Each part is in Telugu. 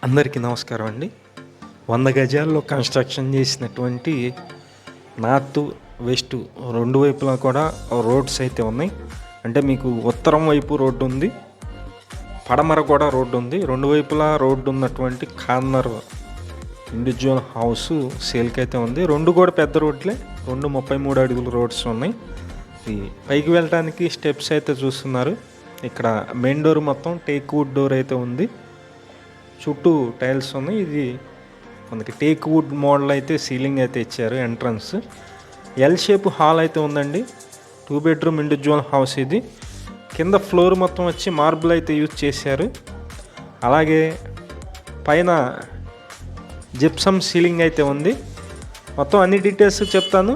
అందరికీ నమస్కారం అండి. 100 గజాల్లో కన్స్ట్రక్షన్ చేసినటువంటి నార్త్ వెస్ట్ రెండు వైపులా కూడా రోడ్స్ అయితే ఉన్నాయి. అంటే మీకు ఉత్తరం వైపు రోడ్డు ఉంది, పడమర కూడా రోడ్డు ఉంది. రెండు వైపులా రోడ్డు ఉన్నటువంటి కార్నర్ ఇండివిజువల్ హౌస్ సేల్కి అయితే ఉంది. రెండు కూడా పెద్ద రోడ్లే, 33 అడుగుల రోడ్స్ ఉన్నాయి. ఈ పైకి వెళ్ళడానికి స్టెప్స్ అయితే చూస్తున్నారు. ఇక్కడ మెయిన్ డోర్ మొత్తం టేక్ వుడ్ డోర్ అయితే ఉంది, చుట్టూ టైల్స్ ఉన్నాయి. ఇది మనకి టేక్ వుడ్ మోడల్ అయితే సీలింగ్ అయితే ఇచ్చారు. ఎంట్రన్స్ ఎల్ షేప్ హాల్ అయితే ఉందండి. 2 బెడ్రూమ్ ఇండివిజువల్ హౌస్ ఇది. కింద ఫ్లోర్ మొత్తం వచ్చి మార్బుల్ అయితే యూజ్ చేశారు. అలాగే పైన జిప్సమ్ సీలింగ్ అయితే ఉంది. మొత్తం అన్ని డీటెయిల్స్ చెప్తాను,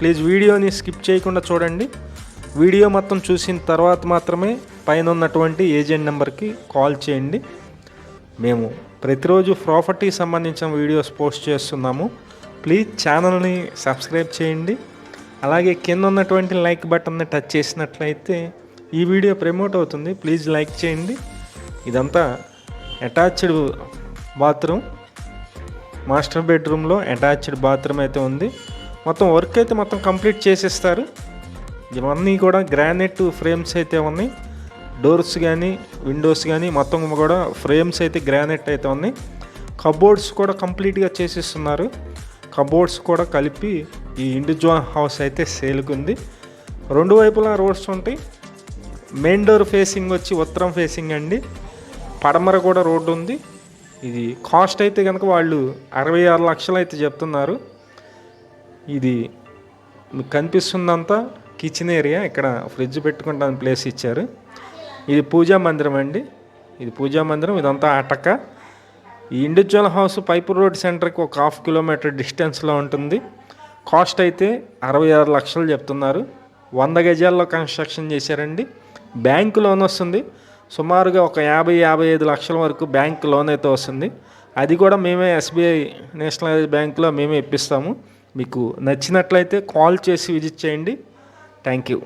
ప్లీజ్ వీడియోని స్కిప్ చేయకుండా చూడండి. వీడియో మొత్తం చూసిన తర్వాత మాత్రమే పైన ఉన్నటువంటి ఏజెంట్ నెంబర్కి కాల్ చేయండి. మేము ప్రతిరోజు ప్రాపర్టీకి సంబంధించిన వీడియోస్ పోస్ట్ చేస్తున్నాము. ప్లీజ్ ఛానల్ని సబ్స్క్రైబ్ చేయండి. అలాగే కింద ఉన్నటువంటి లైక్ బటన్ని టచ్ చేసినట్లయితే ఈ వీడియో ప్రమోట్ అవుతుంది. ప్లీజ్ లైక్ చేయండి. ఇదంతా అటాచ్డ్ బాత్రూమ్, మాస్టర్ బెడ్రూమ్లో అటాచ్డ్ బాత్రూమ్ అయితే ఉంది. మొత్తం వర్క్ అయితే మొత్తం కంప్లీట్ చేసేస్తారు. ఇవన్నీ కూడా గ్రానైట్ ఫ్రేమ్స్ అయితే ఉన్నాయి. డోర్స్ కానీ విండోస్ కానీ మొత్తం కూడా ఫ్రేమ్స్ అయితే గ్రానైట్ అయితే ఉన్నాయి. కబోర్డ్స్ కూడా కంప్లీట్గా చేసేస్తున్నారు. కబోర్డ్స్ కూడా కలిపి ఈ ఇండివిజువల్ హౌస్ అయితే సేల్కి ఉంది. రెండు వైపులా రోడ్స్ ఉంటాయి. మెయిన్ డోర్ ఫేసింగ్ వచ్చి ఉత్తరం ఫేసింగ్ అండి. పడమర కూడా రోడ్డు ఉంది. ఇది కాస్ట్ అయితే కనుక వాళ్ళు 66 లక్షలు అయితే చెప్తున్నారు. ఇది మీకు కనిపిస్తుందంతా కిచెన్ ఏరియా. ఇక్కడ ఫ్రిడ్జ్ పెట్టుకుంటానికి ప్లేస్ ఇచ్చారు. ఇది పూజా మందిరం అండి. ఇది పూజా మందిరం. ఇదంతా అటక. ఈ ఇండివిజువల్ హౌస్ పైపు రోడ్ సెంటర్కి ఒక 1/2 కిలోమీటర్ డిస్టెన్స్లో ఉంటుంది. కాస్ట్ అయితే 66 లక్షలు చెప్తున్నారు. 100 గజాల్లో కన్స్ట్రక్షన్ చేశారండి. బ్యాంకు లోన్ వస్తుంది. సుమారుగా ఒక 50-55 లక్షల వరకు బ్యాంక్ లోన్ అయితే వస్తుంది. అది కూడా మేమే SBI నేషనలైజ్ బ్యాంకులో మేమే ఇప్పిస్తాము. మీకు నచ్చినట్లయితే కాల్ చేసి విజిట్ చేయండి. Thank you.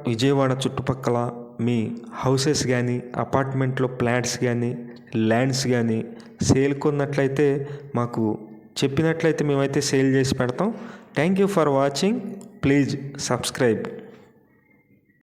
విజయవాడ చుట్టుపక్కల మీ హౌసెస్ కానీ, అపార్ట్మెంట్లో ఫ్లాట్స్ కానీ, ల్యాండ్స్ కానీ సేల్ కొన్నట్లయితే మాకు చెప్పినట్లయితే మేమైతే సేల్ చేసి పెడతాం. Thank you for watching. Please subscribe.